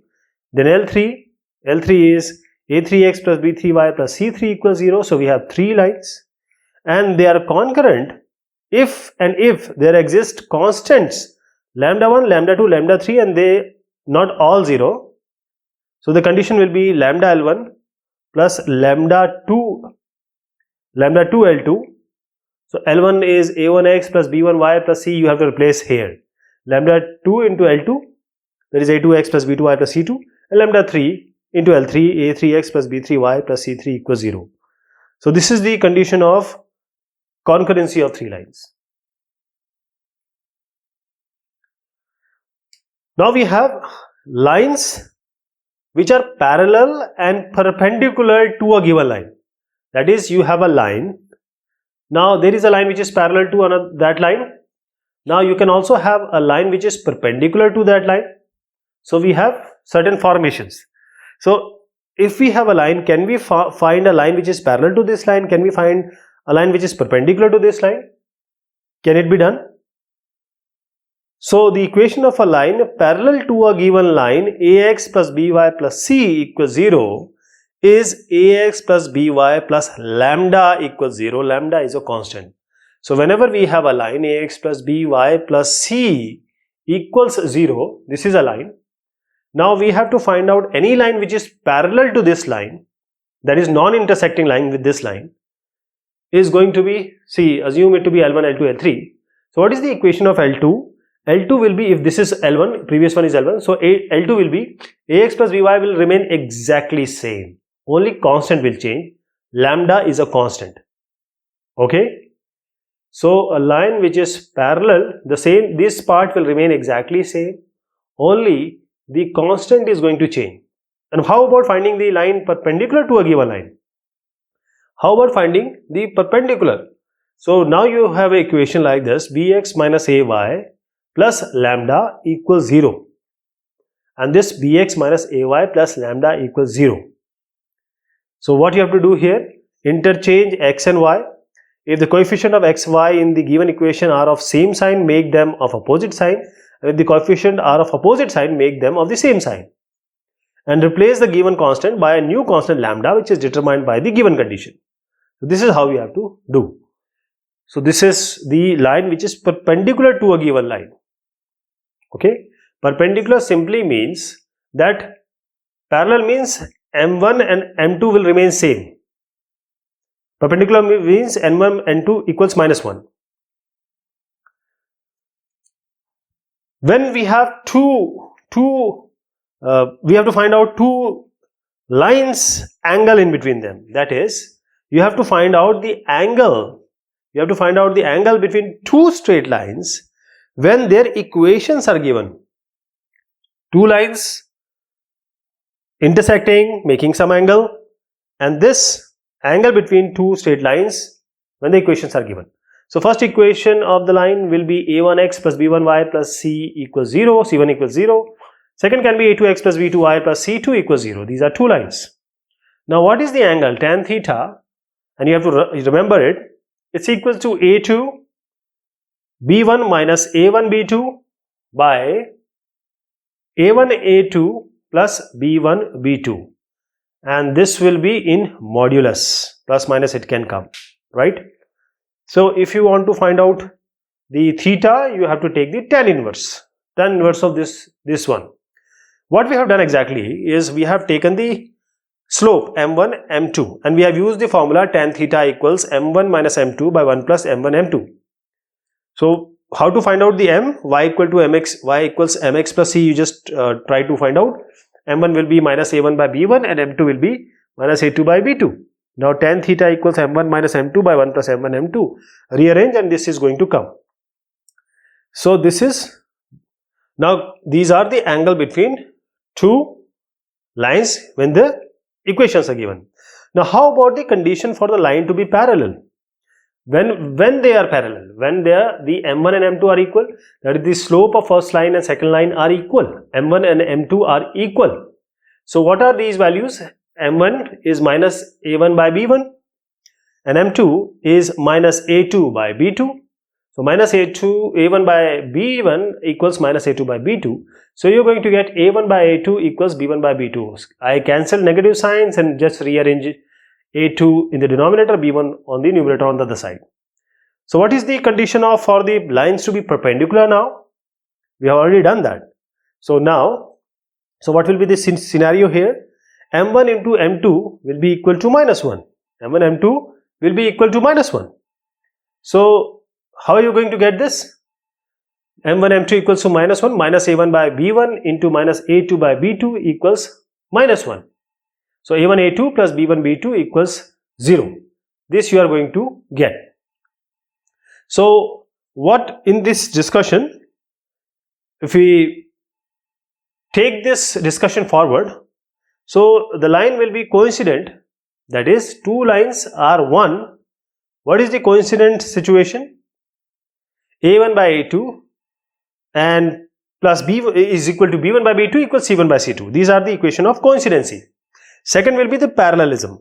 Then L3 is a3x plus b3y plus c3 equals 0. So we have three lines, and they are concurrent if there exist constants lambda 1, lambda 2, lambda 3, and they not all 0. So the condition will be lambda L1 plus lambda 2 L2. So L1 is a1x plus b1y plus c, you have to replace here. Lambda 2 into L2, that is a2x plus b2y plus c2, and lambda 3 into L3, a3x plus b3y plus c3 equals 0. So this is the condition of concurrency of three lines. Now we have lines which are parallel and perpendicular to a given line. That is, you have a line. Now there is a line which is parallel to that line. Now you can also have a line which is perpendicular to that line. So we have certain formations. So if we have a line, can we find a line which is parallel to this line? Can we find a line which is perpendicular to this line? Can it be done? So the equation of a line parallel to a given line ax plus by plus c equals 0 is ax plus by plus lambda equals 0. Lambda is a constant. So whenever we have a line ax plus by plus c equals 0, this is a line. Now we have to find out any line which is parallel to this line, that is non-intersecting line with this line, is going to be, see, assume it to be L1, L2, L3. So what is the equation of L2? L2 will be, if this is L1, previous one is L1, so L2 will be ax plus by will remain exactly same. Only constant will change. Lambda is a constant. Okay. So a line which is parallel, the same, this part will remain exactly same. Only the constant is going to change. And how about finding the line perpendicular to a given line? How about finding the perpendicular? So now you have an equation like this, bx minus ay plus lambda equals 0. And this bx minus ay plus lambda equals 0. So what you have to do here, interchange x and y. If the coefficient of x, y in the given equation are of same sign, make them of opposite sign. And if the coefficient are of opposite sign, make them of the same sign. And replace the given constant by a new constant lambda, which is determined by the given condition. So this is how we have to do. So this is the line which is perpendicular to a given line. Okay. Perpendicular simply means that parallel means M1 and M2 will remain same. Perpendicular means N1 and N2 equals minus 1. When we have we have to find out two lines angle in between them. That is, you have to find out the angle. You have to find out the angle between two straight lines when their equations are given. Two lines intersecting, making some angle, and this angle between two straight lines when the equations are given. So first equation of the line will be a1x plus b1y plus c equals 0, c1 equals 0. Second can be a2x plus b2y plus c2 equals 0. These are two lines. Now what is the angle? Tan theta, and you have to remember it, it's equal to a2 b1 minus a1 b2 by a1 a2 plus b1 b2, and this will be in modulus, plus minus it can come, right? So if you want to find out the theta, you have to take the tan inverse of this one. What we have done exactly is we have taken the slope m1 m2 and we have used the formula tan theta equals m1 minus m2 by 1 plus m1 m2. So how to find out the m? Y equal to mx, y equals mx plus c. You just try to find out. M1 will be minus a1 by b1 and m2 will be minus a2 by b2. Now tan theta equals m1 minus m2 by 1 plus m1 m2. Rearrange and this is going to come. So this is, now these are the angle between two lines when the equations are given. Now how about the condition for the line to be parallel? When they are parallel, when the m1 and m2 are equal, that is the slope of first line and second line are equal. M1 and m2 are equal. So what are these values? M1 is minus a1 by b1 and m2 is minus a2 by b2. So minus a1 by b1 equals minus a2 by b2. So you're going to get a1 by a2 equals b1 by b2. I cancel negative signs and just rearrange a2 in the denominator, b1 on the numerator on the other side. So what is the condition for the lines to be perpendicular now? We have already done that. So now, so what will be the scenario here? M1 into M2 will be equal to minus 1. M1, M2 will be equal to minus 1. So how are you going to get this? M1, M2 equals to minus 1, minus a1 by b1 into minus a2 by b2 equals minus 1. So a1 a2 plus b1 b2 equals 0. This you are going to get. So what in this discussion, if we take this discussion forward, so the line will be coincident, that is two lines are one. What is the coincident situation? A1 by A2 and plus B is equal to B1 by B2 equals C1 by C2. These are the equation of coincidency. Second will be the parallelism.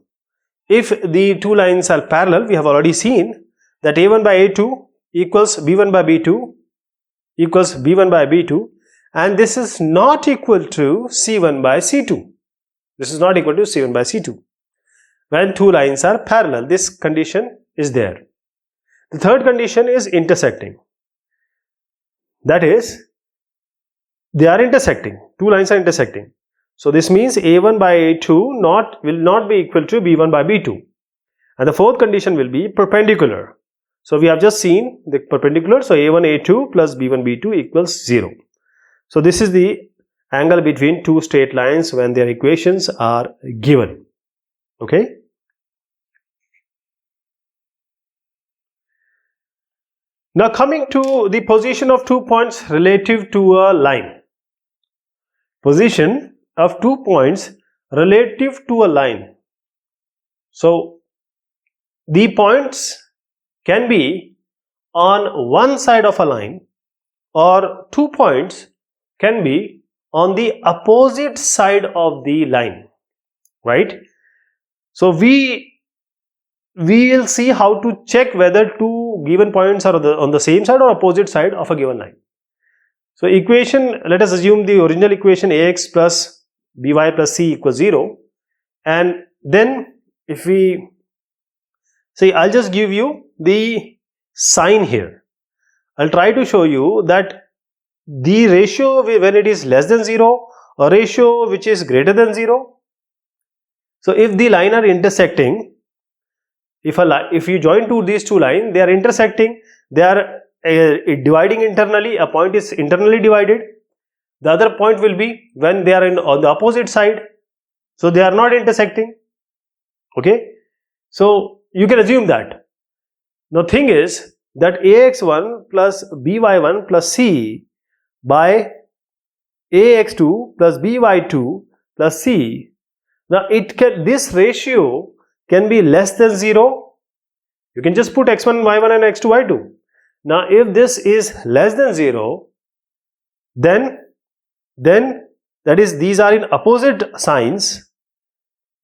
If the two lines are parallel, we have already seen that A1 by A2 equals B1 by B2 equals B1 by B2, and this is not equal to C1 by C2. This is not equal to C1 by C2. When two lines are parallel, this condition is there. The third condition is intersecting. That is, they are intersecting. Two lines are intersecting. So this means A1 by A2 will not be equal to B1 by B2. And the fourth condition will be perpendicular. So we have just seen the perpendicular. So A1 A2 plus B1 B2 equals 0. So this is the angle between two straight lines when their equations are given. Okay. Now coming to the position of 2 points relative to a line. Position of 2 points relative to a line. So the points can be on one side of a line, or 2 points can be on the opposite side of the line, right? So we will see how to check whether two given points are on the same side or opposite side of a given line. So equation, let us assume the original equation ax plus by plus c equals 0, and then if we see, I'll just give you the sign here. I'll try to show you that the ratio when it is less than 0, a ratio which is greater than 0. So if the line are intersecting, if you join these two lines, they are intersecting, they are dividing internally, a point is internally divided. The other point will be when they are on the opposite side, so they are not intersecting. Okay, so you can assume that. Now thing is that ax1 plus by1 plus c by ax2 plus by2 plus c. Now this ratio can be less than 0. You can just put x1 y1 and x2 y2. Now if this is less than 0, then that is these are in opposite signs,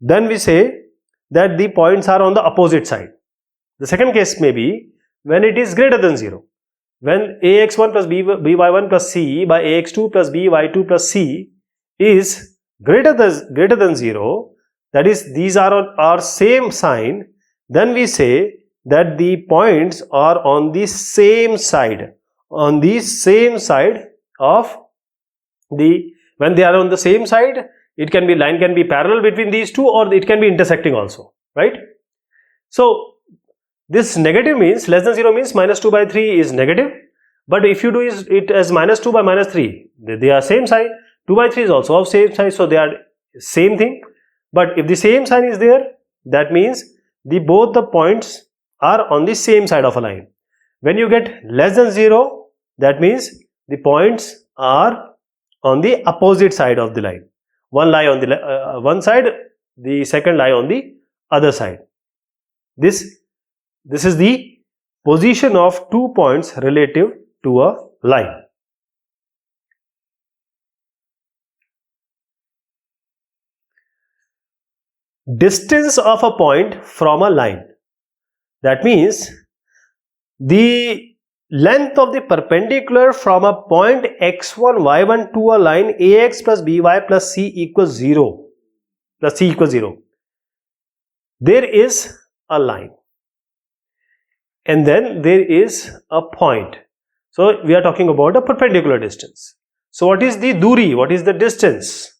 then we say that the points are on the opposite side. The second case may be when it is greater than 0. When ax1 plus by1 plus c by ax2 plus by2 plus c is greater than 0, that is these are on our same sign, then we say that the points are on the same side, of the, when they are on the same side, it can be, line can be parallel between these two, or it can be intersecting also, right? So this negative means, less than 0 means minus 2 by 3 is negative, but if you do it as minus 2 by minus 3, they are same sign. 2 by 3 is also of same size, so they are same thing. But if the same sign is there, that means both the points are on the same side of a line. When you get less than 0, that means the points are on the opposite side of the line. One lie on the one side, the second lie on the other side. This is the position of 2 points relative to a line. Distance of a point from a line. That means the length of the perpendicular from a point x1 y1 to a line ax plus by plus c equals 0 plus c equals 0. There is a line and then there is a point. So we are talking about a perpendicular distance. So what is the duri? What is the distance?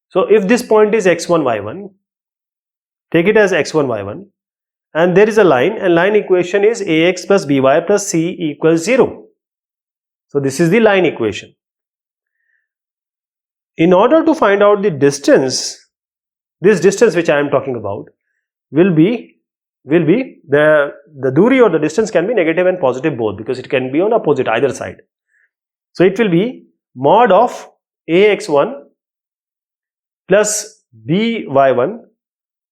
So if this point is x1 y1, take it as x1 y1, and there is a line, and line equation is ax plus by plus c equals 0. So this is the line equation. In order to find out the distance, this distance which I am talking about will be the the duri or the distance can be negative and positive both, because it can be on opposite either side. So it will be mod of ax1 plus by1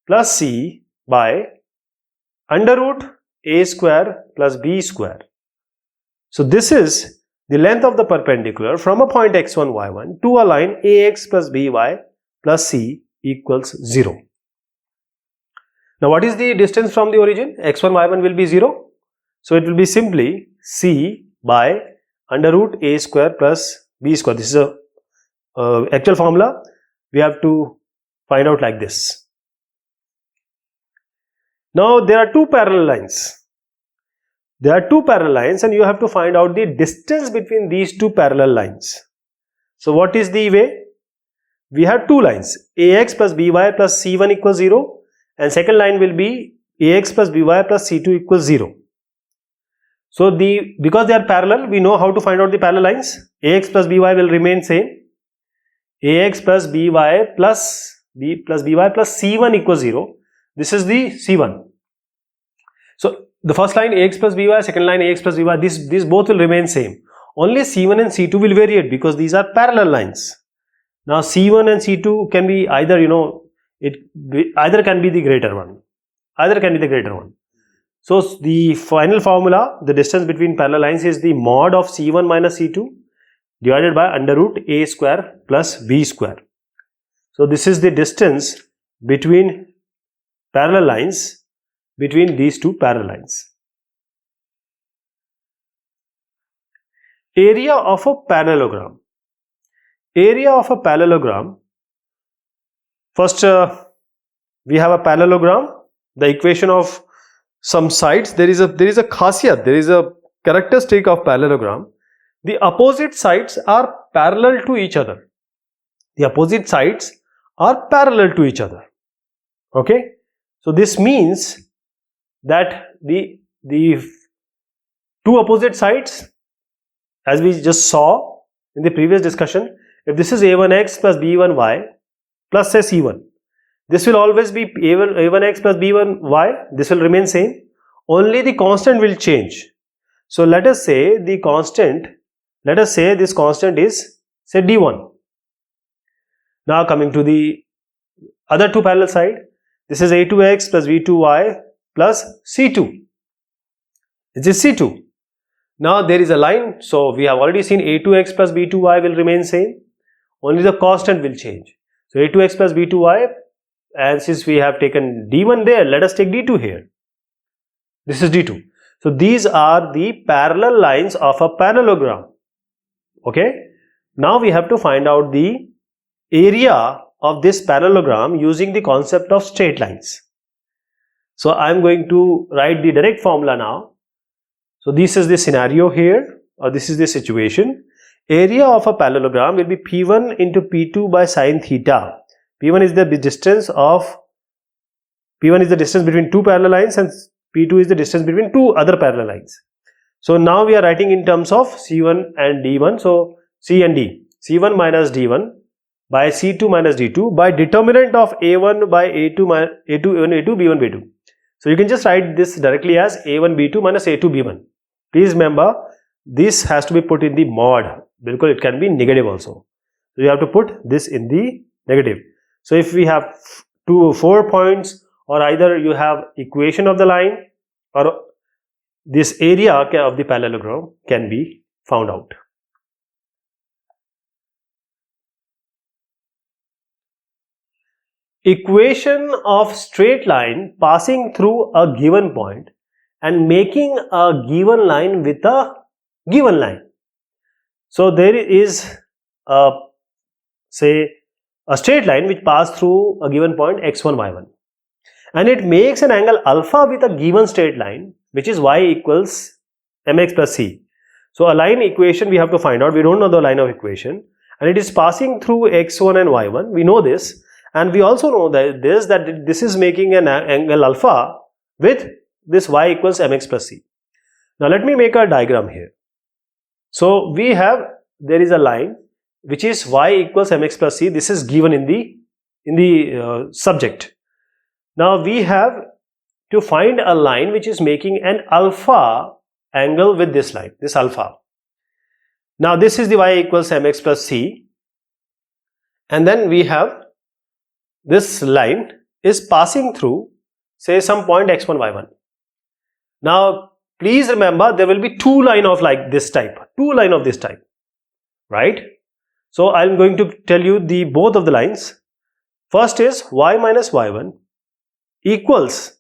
plus c by under root a square plus b square. So this is the length of the perpendicular from a point x1 y1 to a line ax plus by plus c equals 0. Now what is the distance from the origin? x1 y1 will be 0. So it will be simply c by under root a square plus b square. This is a actual formula. We have to find out like this. Now there are two parallel lines. There are two parallel lines and you have to find out the distance between these two parallel lines. So what is the way? We have two lines, ax plus by plus c1 equals 0, and second line will be ax plus by plus c2 equals 0. So because they are parallel, we know how to find out the parallel lines. Ax plus by will remain same. Ax plus by plus by plus c1 equals 0. This is the c1. So the first line ax plus by, second line ax plus by, these both will remain same. Only c1 and c2 will vary because these are parallel lines. Now c1 and c2 can be either, either can be the greater one. Either can be the greater one. So the final formula, the distance between parallel lines, is the mod of c1 minus c2 divided by under root a square plus b square. So this is the distance between parallel lines, between these two parallel lines. Area of a parallelogram. Area of a parallelogram. First, we have a parallelogram. The equation of some sides. There is a khasiyat. There is a characteristic of parallelogram. The opposite sides are parallel to each other. The opposite sides are parallel to each other. Okay. So this means that the two opposite sides, as we just saw in the previous discussion, if this is a1x plus b1y plus say c1, this will always be a1x plus b1y, this will remain same, only the constant will change. So let us say the constant, this constant is say d1. Now coming to the other two parallel side, this is a2x plus b2y plus c2. This is c2. Now there is a line, so we have already seen a2x plus b2y will remain same, only the constant will change. So a2x plus b2y, and since we have taken d1 there, let us take d2 here. This is d2. So these are the parallel lines of a parallelogram. Okay. Now we have to find out the area of this parallelogram using the concept of straight lines. So I am going to write the direct formula now. So this is the scenario here, or this is the situation. Area of a parallelogram will be P1 into P2 by sine theta. P1 is the distance between two parallel lines, and P2 is the distance between two other parallel lines. So now we are writing in terms of C1 and D1. So C and D. C1 minus D1 by C2 minus D2 by determinant of A1 by A2, A1, A2, B1, B2. So you can just write this directly as A1, B2 minus A2, B1. Please remember, this has to be put in the mod, because it can be negative also. So you have to put this in the negative. So if we have 4 points, or either you have equation of the line, or this area of the parallelogram can be found out. Equation of straight line passing through a given point and making a given line with a given line. So there is say a straight line which passes through a given point x1, y1, and it makes an angle alpha with a given straight line, which is y equals mx plus c. So a line equation we have to find out. We don't know the line of equation, and it is passing through x1 and y1. We know this. And we also know that this is making an angle alpha with this y equals mx plus c. Now let me make a diagram here. So there is a line which is y equals mx plus c. This is given in the subject. Now we have to find a line which is making an alpha angle with this line, this alpha. Now this is the y equals mx plus c, and then we have this line is passing through, say, some point x1, y1. Now please remember, there will be two line of like this type, right? So I'm going to tell you the both of the lines. First is y minus y1 equals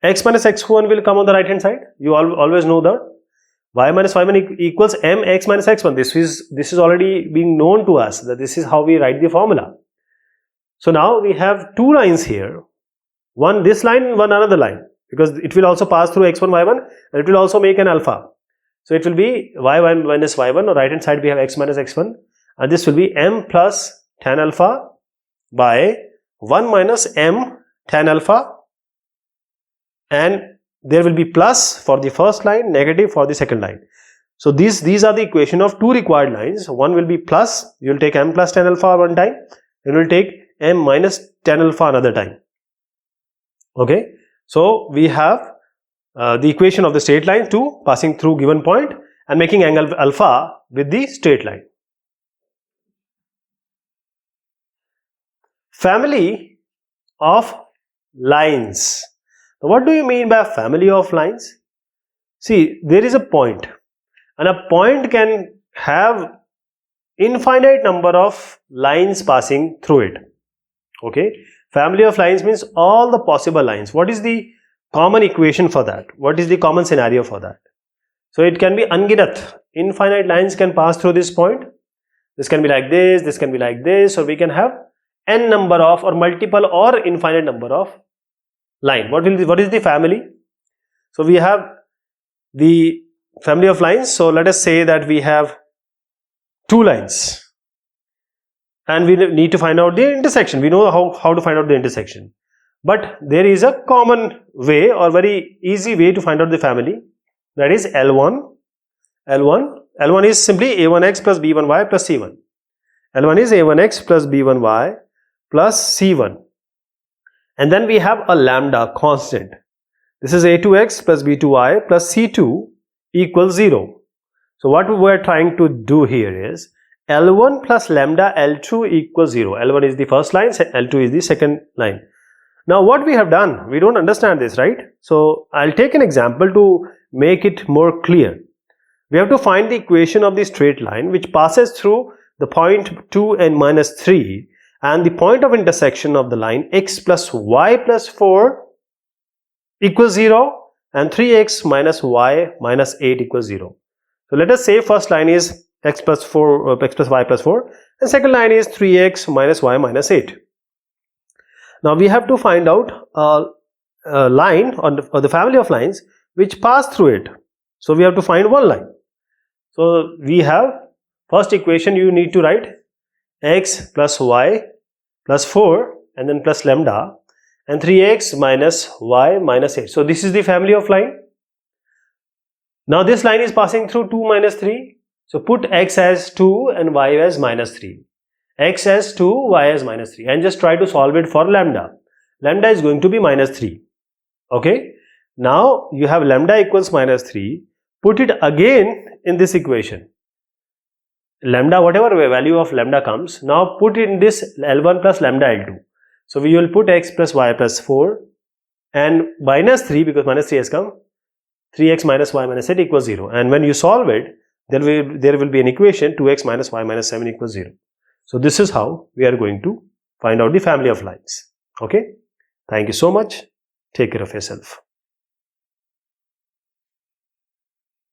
x minus x1 will come on the right hand side. You always know that y minus y1 equals mx minus x1. This is already being known to us, that this is how we write the formula. So now we have two lines here, one this line and one another line, because it will also pass through x1, y1, and it will also make an alpha. So it will be y1 minus y1, on right hand side we have x minus x1, and this will be m plus tan alpha by 1 minus m tan alpha, and there will be plus for the first line, negative for the second line. So these are the equation of two required lines. One will be plus, you will take m plus tan alpha one time, and you will take m minus tan alpha another time. Okay, so we have the equation of the straight line 2 passing through given point and making angle alpha with the straight line. Family of lines. Now, what do you mean by family of lines? See, there is a point, and a point can have infinite number of lines passing through it. Okay, family of lines means all the possible lines. What is the common equation for that? What is the common scenario for that? So it can be anginat, infinite lines can pass through this point. This can be like this can be like this, or we can have n number of or multiple or infinite number of line. What is the family? So we have the family of lines. So let us say that we have two lines, and we need to find out the intersection. We know how to find out the intersection, but there is a common way or very easy way to find out the family, that is L1. L1 is simply a1x plus b1y plus c1. L1 is a1x plus b1y plus c1, and then we have a lambda constant. This is a2x plus b2y plus c2 equals 0. So what we were trying to do here is L1 plus lambda L2 equals 0. L1 is the first line, L2 is the second line. Now what we have done, we don't understand this, right? So I'll take an example to make it more clear. We have to find the equation of the straight line which passes through the point 2 and minus 3 and the point of intersection of the line x plus y plus 4 equals 0 and 3x minus y minus 8 equals 0. So let us say first line is x plus y plus 4 and second line is 3x minus y minus 8. Now we have to find out a line or the family of lines which pass through it. So we have to find one line. So we have first equation, you need to write x plus y plus 4 and then plus lambda and 3x minus y minus 8. So this is the family of line. Now this line is passing through 2 minus 3. So put x as 2 and y as minus 3. X as 2, y as minus 3, and just try to solve it for lambda. Lambda is going to be minus 3. Okay. Now you have lambda equals minus 3. Put it again in this equation. Lambda, whatever value of lambda comes, now put in this L1 plus lambda L2. So we will put x plus y plus 4 and minus 3, because minus 3 has come, 3x minus y minus 8 equals 0. And when you solve it, there will be an equation 2x minus y minus 7 equals 0. So this is how we are going to find out the family of lines. Okay. Thank you so much. Take care of yourself.